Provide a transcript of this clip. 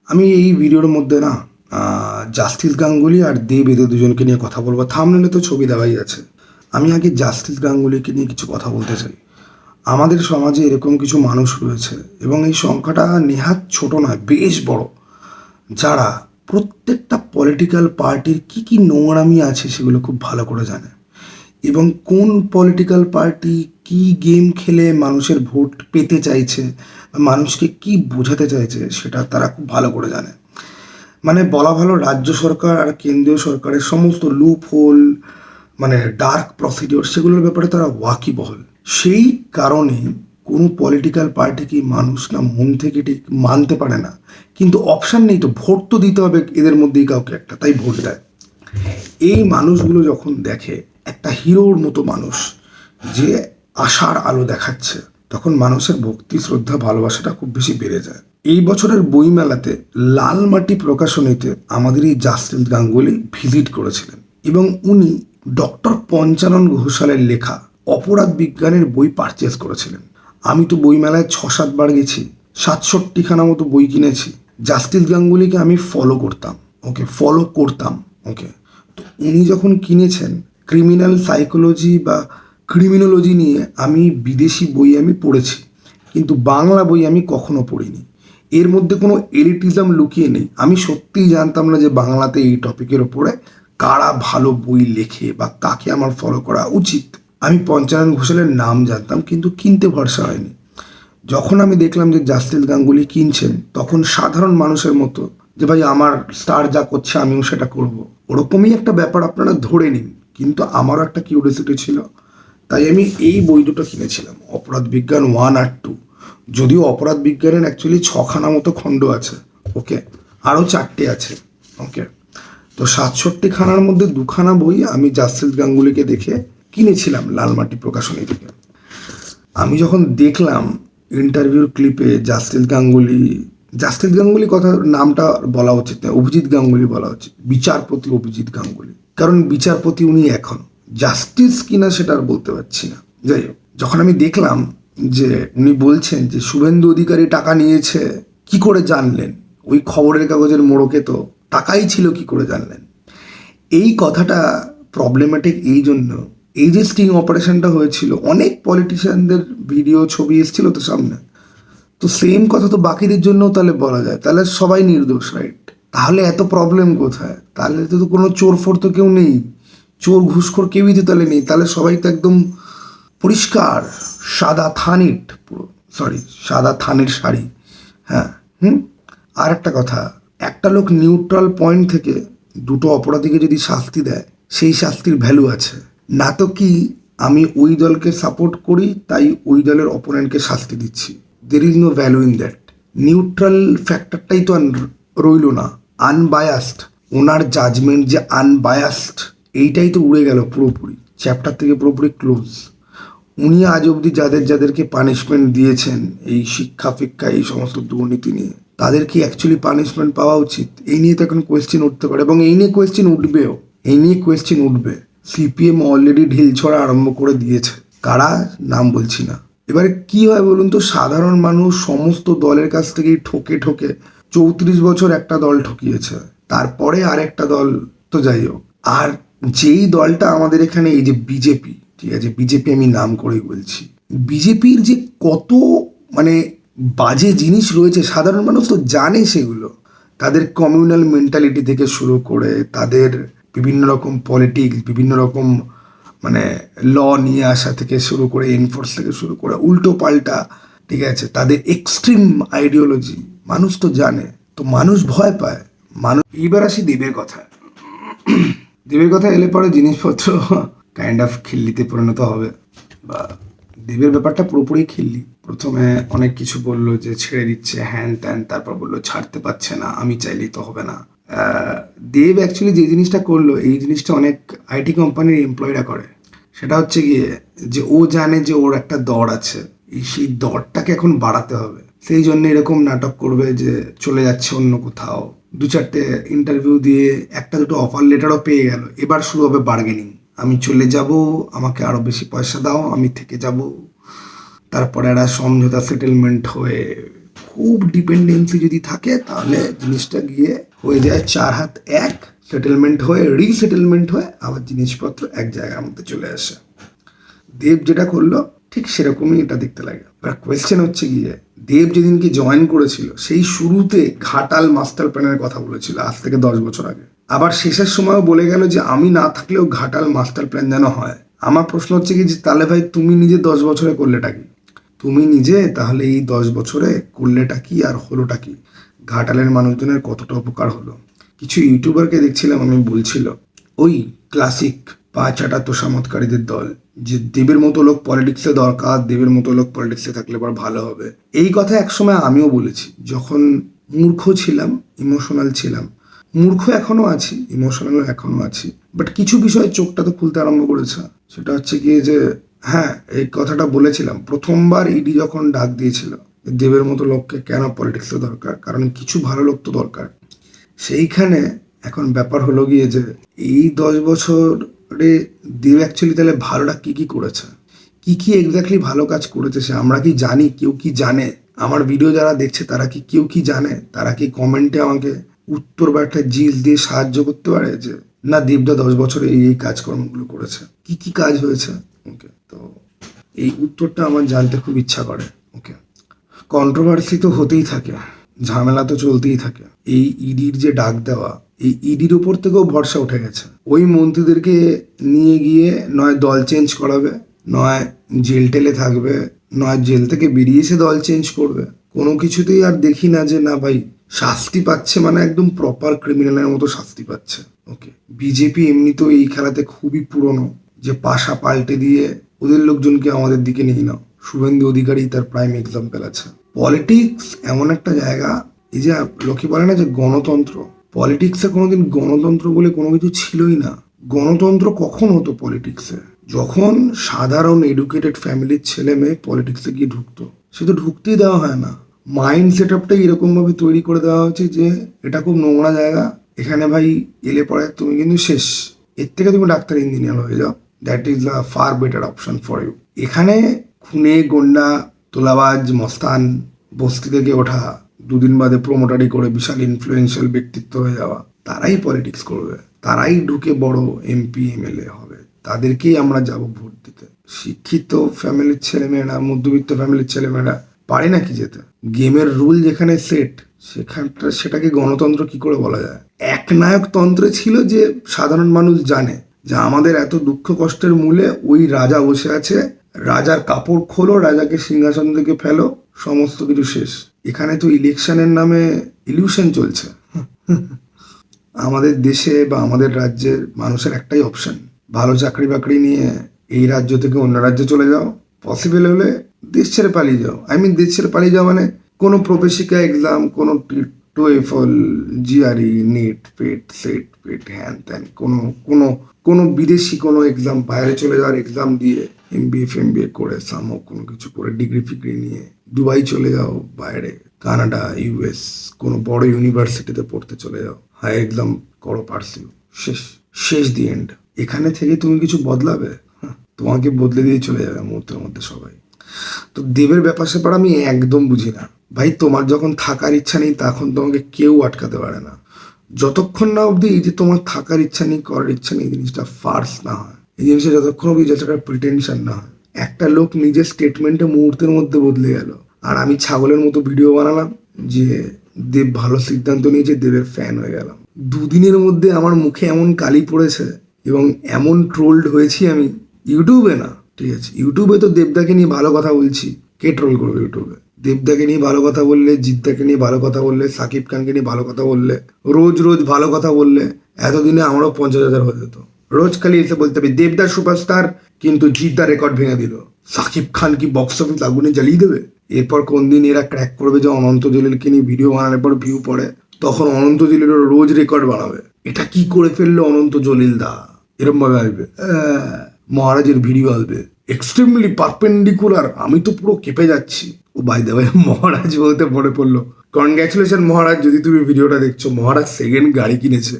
আমি এই ভিডিওর মধ্যে না জাস্টিস গাঙ্গুলি আর দেব এদের দুজনকে নিয়ে কথা বলবো। থাম্বনেলে তো ছবি দেওয়াই আছে। আমি আগে জাস্টিস গাঙ্গুলিকে নিয়ে কিছু কথা বলতে চাই। আমাদের সমাজে এরকম কিছু মানুষ রয়েছে এবং এই সংখ্যাটা নেহাত ছোট নয়, বেশ বড়, যারা প্রত্যেকটা পলিটিক্যাল পার্টির কী কী নোংরামি আছে সেগুলো খুব ভালো করে জানে এবং কোন পলিটিক্যাল পার্টি কী গেম খেলে মানুষের ভোট পেতে চাইছে, মানুষকে কি বোঝাতে চাইছে সেটা তারা খুব ভালো করে জানে। মানে বলা ভালো, রাজ্য সরকার আর কেন্দ্রীয় সরকারের সমস্ত লুপ হোল, মানে ডার্ক প্রসিডিওর, সেগুলোর ব্যাপারে তারা ওয়াকিবহল। সেই কারণে কোনো পলিটিক্যাল পার্টিকে মানুষ না মন থেকে ঠিক মানতে পারে না, কিন্তু অপশান নেই, তো ভোট তো দিতে হবে এদের মধ্যেই কাউকে একটা, তাই ভোট দেয়। এই মানুষগুলো যখন দেখে একটা হিরোর মতো মানুষ যে আশার আলো দেখাচ্ছে, তখন মানুষের ভক্তি, শ্রদ্ধা, ভালোবাসাটা খুব বেশি বেড়ে যায়। এই বছরের বইমেলাতে লালমাটি প্রকাশনীতে আমাদের এই জাস্টিস গাঙ্গুলি ভিজিট করেছিলেন এবং উনি ডক্টর পঞ্চানন ঘোষালের লেখা অপরাধ বিজ্ঞানের বই পারচেস করেছিলেন। আমি তো বইমেলায় 6-7 বার গেছি, 67খানা মতো বই কিনেছি। জাস্টিস গাঙ্গুলিকে আমি ফলো করতাম, ওকে। তো উনি যখন কিনেছেন, ক্রিমিনাল সাইকোলজি বা ক্রিমিনোলজি নিয়ে আমি বিদেশি বই আমি পড়েছি, কিন্তু বাংলা বই আমি কখনো পড়িনি। এর মধ্যে কোনো এলিটিজম লুকিয়ে নেই। আমি সত্যিই জানতাম না যে বাংলাতে এই টপিকের ওপরে কারা ভালো বই লেখে বা কাকে আমার ফলো করা উচিত। আমি পঞ্চানন ঘোষালের নাম জানতাম, কিন্তু কিনতে ভরসা হয়নি। যখন আমি দেখলাম যে জাস্টিস গাঙ্গুলি কিনছেন, তখন সাধারণ মানুষের মতো যে ভাই আমার স্টার যা করছে আমিও সেটা করব, ওরকমই একটা ব্যাপার আপনারা ধরে নিন। কিন্তু আমারও একটা কিউরিওসিটি ছিল, তাই আমি এই বই দুটো কিনেছিলাম, অপরাধ বিজ্ঞান 1 আর 2। যদিও অপরাধ বিজ্ঞানের অ্যাকচুয়ালি 6খানা মতো খণ্ড আছে, ওকে, আরও 4টে আছে, ওকে। তো 67খানার মধ্যে 2খানা বই আমি জাস্টিস গাঙ্গুলিকে দেখে কিনেছিলাম লালমাটি প্রকাশনী থেকে। আমি যখন দেখলাম ইন্টারভিউর ক্লিপে জাস্টিস গাঙ্গুলি কথা নামটা বলা উচিত না, অভিজিৎ গাঙ্গুলি বলা উচিত, বিচারপতি অভিজিৎ গাঙ্গুলি। কারণ বিচারপতি উনি এখন, জাস্টিস কিনা সেটা আর বলতে পারছি না। যাই হোক, যখন আমি দেখলাম যে উনি বলছেন যে শুভেন্দু অধিকারী টাকা নিয়েছে, কি করে জানলেন? ওই খবরের কাগজের মোড়কে তো টাকাই ছিল, কি করে জানলেন? এই কথাটা প্রবলেম্যাটিক এই জন্য, এই যে স্টিং অপারেশনটা হয়েছিল, অনেক পলিটিশিয়ানদের ভিডিও ছবি এসেছিল তো সামনে, তো সেম কথা তো বাকিদের জন্য তাহলে বলা যায়, তাহলে সবাই নির্দোষ, রাইট? তাহলে এত প্রবলেম কোথায়? তাহলে তো কোনো চোর ফোর তো কেউ নেই, চোর ঘুষখোর কেউই তো তাহলে নেই, তাহলে সবাই তো একদম পরিষ্কার, সাদা থানিট, পুরো সাদা থানের শাড়ি। হ্যাঁ, আর একটা কথা, একটা লোক নিউট্রাল পয়েন্ট থেকে দুটো অপরাধীকে যদি শাস্তি দেয়, সেই শাস্তির ভ্যালু আছে। না তো কি আমি ওই দলকে সাপোর্ট করি তাই ওই দলের অপোনেন্টকে শাস্তি দিচ্ছি, there is no value in that. Neutral ফ্যাক্টরটাই তো রইল না, আনবায়াসড, ওনার জাজমেন্ট যে আনবায়াসড, এইটাই তো উড়ে গেল পুরোপুরি, চ্যাপ্টার থেকে পুরোপুরি ক্লোজ। উনি আজ অবধি যাদেরকে পানিশমেন্ট দিয়েছেন এই শিক্ষা ফিক্ষা এই সমস্ত দুর্নীতি নিয়ে, তাদের কি অ্যাকচুয়ালি পানিশমেন্ট পাওয়া উচিত? এই নিয়ে তো এখন কোয়েশ্চেন উঠতে পারে এবং এই নিয়ে কোয়েশ্চেন উঠবে। সিপিএম অলরেডি ঢিল ছড়া আরম্ভ করে দিয়েছে, কারা নাম বলছি না। এবারে কি হয় বলুন তো, সাধারণ মানুষ সমস্ত দলের কাছ থেকেই ঠকে 34 বছর একটা দল ঠকিয়েছে, তারপরে আরেকটা দল, তো যাই হোক। আর যেই দলটা আমাদের এখানে, এই যে বিজেপি, ঠিক আছে, বিজেপি আমি নাম করেই বলছি, বিজেপির যে কত মানে বাজে জিনিস রয়েছে, সাধারণ মানুষ তো জানে সেগুলো। তাদের কমিউনাল মেন্টালিটি থেকে শুরু করে, তাদের বিভিন্ন রকম পলিটিক্স, বিভিন্ন রকম মানে ল নিয়ে আসা থেকে শুরু করে, এনফোর্স থেকে শুরু করে উল্টো পাল্টা, ঠিক আছে, তাদের এক্সট্রিম আইডিওলজি মানুষ তো জানে, তো মানুষ ভয় পায়। এইবার আসি দেবের কথা। দেবের কথা এলে পরে জিনিসপত্র কাইন্ড অফ খিল্লিতে পরিণত হবে, বা দেবের ব্যাপারটা পুরোপুরি খিল্লি। প্রথমে অনেক কিছু বললো যে ছেড়ে দিচ্ছে, হ্যান ত্যান, তারপর বললো ছাড়তে পারছে না, আমি চাইলেই তো হবে না। দেব অ্যাকচুয়ালি যে জিনিসটা করলো, এই জিনিসটা অনেক আইটি কোম্পানির এমপ্লয়িরা করে। সেটা হচ্ছে গিয়ে যে ও জানে যে ওর একটা দর আছে, সেই দরটাকে এখন বাড়াতে হবে, সেই জন্য এরকম নাটক করবে যে চলে যাচ্ছে অন্য কোথাও, 2-4টে ইন্টারভিউ দিয়ে একটা দুটো অফার লেটারও পেয়ে গেল, এবার শুরু হবে বার্গেনিং, আমি চলে যাব, আমাকে আরো বেশি পয়সা দাও, আমি থেকে যাব। তারপরে একটা সমঝোতা সেটেলমেন্ট হয়ে খুব ডিপেন্ডেন্সি যদি থাকে তাহলে জিনিসটা গিয়ে হয়ে যায় 4 হাত 1, সেটেলমেন্ট হয়ে রিসেটেলমেন্ট হয়ে আবার জিনিসপত্র এক জায়গার মধ্যে চলে আসে। দেব যেটা করলো ঠিক সেরকমই এটা দেখতে লাগে। এবার কোয়েশ্চেন হচ্ছে গিয়ে দেব যেদিনকে জয়েন করেছিল সেই শুরুতে ঘাটাল মাস্টার প্ল্যানের কথা বলেছিল আজ থেকে 10 বছর আগে, আবার শেষের সময়ও বলে গেল যে আমি না থাকলেও ঘাটাল মাস্টার প্ল্যান যেন হয়। আমার প্রশ্ন হচ্ছে কি যে তাহলে ভাই তুমি নিজে 10 বছরে করলেটা কি? তুমি নিজে তাহলে এই 10 বছরে করলেটা কি আর হলোটা কি? ঘাটালের মানুষজনের কতটা উপকার হলো? কিছু ইউটিউবারকে দেখছিলাম আমি বলছিল ওই ক্লাসিক 5 তোষামতকারীদের দল যে দেবের মতো লোক পলিটিক্সে দরকার, দেবের মতো লোক পলিটিক্সে থাকলে এবার ভালো হবে। এই কথা একসময় আমিও বলেছি যখন মূর্খ ছিলাম, ইমোশনাল ছিলাম। মূর্খ এখনো আছি, ইমোশনালও এখনো আছি, বাট কিছু বিষয়ে চোখটা তো খুলতে আরম্ভ করেছে। সেটা হচ্ছে কি যে হ্যাঁ, এই কথাটা বলেছিলাম প্রথমবার ইডি যখন ডাক দিয়েছিল দেবের মতো লোককে কেন পলিটিক্সে দরকার, কারণ কিছু ভালো লোক তো দরকার। সেইখানে এখন ব্যাপার হলো গিয়ে যে এই 10 বছরে দেব অ্যাকচুয়ালি তাহলে ভালোটা কি কি করেছে, কি কি এক্স্যাক্টলি ভালো কাজ করেছে সে আমরা কি জানি? কেউ কি জানে? আমার ভিডিও যারা দেখছে তারা কি কেউ কি জানে? তারা কি কমেন্টে আমাকে উত্তর বা একটা জিল দিয়ে সাহায্য করতে পারে যে না দেবদা 10 বছরে এই কাজকর্মগুলো করেছে, কি কি কাজ হয়েছে? ওকে, তো এই উত্তরটা আমার জানতে খুব ইচ্ছা করে। ওকে, কন্ট্রোভার্সি তো হতেই থাকে, ঝামেলা তো চলতেই থাকে। এই ইডির যে ডাক দেওয়া, এই ইডির উপর থেকেও ভরসা উঠে গেছে। ওই মন্ত্রীদেরকে নিয়ে গিয়ে নয় দল চেঞ্জ করাবে, নয় জেল টেলে থাকবে, নয় জেল থেকে বেরিয়ে এসে দল চেঞ্জ করবে। কোনো কিছুতেই আর দেখি না যে না ভাই শাস্তি পাচ্ছে, মানে একদম প্রপার ক্রিমিনালের মতো শাস্তি পাচ্ছে। ওকে, বিজেপি এমনি তো এই খেলাতে খুবই পুরনো, যে পাশা পাল্টে দিয়ে ওদের লোকজনকে আমাদের দিকে নিয়ে নাও। শুভেন্দু অধিকারী তার প্রাইম এক্সাম্পল আছে। পলিটিক্স এমন একটা জায়গা, এই যে লোকে বলে না যে গণতন্ত্র, পলিটিক্সে কোনোদিন গণতন্ত্র বলে কোনো কিছু ছিলই না। গণতন্ত্র কখন হতো পলিটিক্সে? যখন সাধারণ এডুকেটেড ফ্যামিলির ছেলে মেয়ে পলিটিক্সে গিয়ে ঢুকতো। সে তো ঢুকতেই দেওয়া হয় না। মাইন্ড সেট আপটাই এরকম ভাবে তৈরি করে দেওয়া হচ্ছে যে এটা খুব নোংরা জায়গা, এখানে ভাই এলে পরে তুমি কিন্তু শেষ, এর থেকে তুমি ডাক্তার ইঞ্জিনিয়ার হয়ে যাও, that is a far better option for you. এখানে খুনে গন্ডা তোলাবাজ মস্তান বস্তি থেকে ওঠা, 2 দিন বাদে প্রমোটারি করে বিশাল ইনফ্লুয়েন্সিয়াল ব্যক্তিত্ব হয়ে যাওয়া, তারাই পলিটিক্স করবে, তারাই ঢুকে বড় এমপি এমএলএ হবে, তাদেরকেই আমরা যাব ভোট দিতে। শিক্ষিত ফ্যামিলির ছেলেমেয়েরা, মধ্যবিত্ত ফ্যামিলির ছেলেমেয়েরা পারে নাকি যেতে? গেমের রুল যেখানে সেট, সেটাকে গণতন্ত্র কি করে বলা যায়? একনায়ক তন্ত্রে ছিল যে সাধারণ মানুষ জানে যে আমাদের এত দুঃখ কষ্টের মূলে ওই রাজা বসে আছে, রাজার কাপড় খোলো, রাজাকে সিংহাসন থেকে ফেলো, সমস্ত কিছু শেষ। এখানে তো ইলেকশনের নামে ইলিউশন চলছে। আমাদের দেশে বা আমাদের রাজ্যের মানুষের একটাই অপশন, ভালো চাকরি বাকরি নিয়ে এই রাজ্য থেকে অন্য রাজ্যে চলে যাও, পসিবল হলে দেশ ছেড়ে পালিয়ে যাও। দেশ ছেড়ে পালিয়ে যাও মানে কোনো প্রবেশিকা এক্সাম, কোনো টোয়েফল, জিআরই, নেট, পেট, সেট, পেট, হ্যান ত্যান, কোনো বিদেশি কোনো এক্সাম, বাইরে চলে যাওয়ার এক্সাম দিয়ে এমবিএ করে সামো কোনো কিছু করে ডিগ্রি ফিগ্রি নিয়ে দুবাই চলে যাও, বাইরে কানাডা, ইউএস কোনো বড় ইউনিভার্সিটিতে পড়তে চলে যাও, হাই এক্সাম করো, পারসিউ, শেষ দি এন্ড। এখানে থেকে তুমি কিছু বদলাবে? তোমাকে বদলে দিয়ে চলে যাবে মুহূর্তের মধ্যে সবাই। তো দেবের ব্যাপার স্যাপার আমি একদম বুঝি না ভাই। তোমার যখন থাকার ইচ্ছা নেই তখন তোমাকে কেউ আটকাতে পারে না, যতক্ষণ না অবধি এই যে তোমার থাকার ইচ্ছা নেই, করার ইচ্ছা নেই, এই জিনিসটা ফার্স না হয়, এই জিনিসটা যতক্ষণ অবধি যতটা প্রিটেনশন না হয়। একটা লোক নিজের স্টেটমেন্টে মুহূর্তের মধ্যে বদলে গেল, আর আমি ছাগলের মতো ভিডিও বানালাম যে দেব ভালো সিদ্ধান্ত নিয়েছে, দেবের ফ্যান হয়ে গেলাম। 2 দিনের মধ্যে আমার মুখে এমন কালি পড়েছে এবং এমন ট্রোলড হয়েছি আমি, ইউটিউবে না, ঠিক আছে, ইউটিউবে তো দেবদাকে নিয়ে ভালো কথা বলছি, কে ট্রোল করবে ইউটিউবে? দেবদাকে নিয়ে ভালো কথা বললে, জিদ্দাকে নিয়ে ভালো কথা বললে, সাকিব খানকে নিয়ে ভালো কথা বললে, রোজ ভালো কথা বললে, এতদিনে আমারও 50,000 হয়ে যেত। রোজ খালি এসে বলতে হবে দেবদা সুপারস্টার, কিন্তু জিদ্দা রেকর্ড ভেঙে দিল, সাকিব খান কি বক্স অফিস আগুনে জ্বালিয়ে দেবে? এরপর কোন দিন এরা ক্র্যাক করবে যে অনন্ত জলিলকে নিয়ে ভিডিও বানানোর পর ভিউ পড়ে, তখন অনন্ত জলিলের রোজ রেকর্ড বানাবে, এটা কি করে ফেললো অনন্ত জলিল দা, এরম ভাবে আসবে, মহারাজের ভিডিও আসবে এক্সট্রিমলি পারপেন্ডিকুলার, আমি তো পুরো কেঁপে যাচ্ছি। ও বাই দ্য ওয়ে, মহারাজ বলতে পড়ে পড়লো, কনগ্রাচুলেশন মহারাজ, যদি তুমি ভিডিওটা দেখছো, মহারাজ 2nd গাড়ি কিনেছে।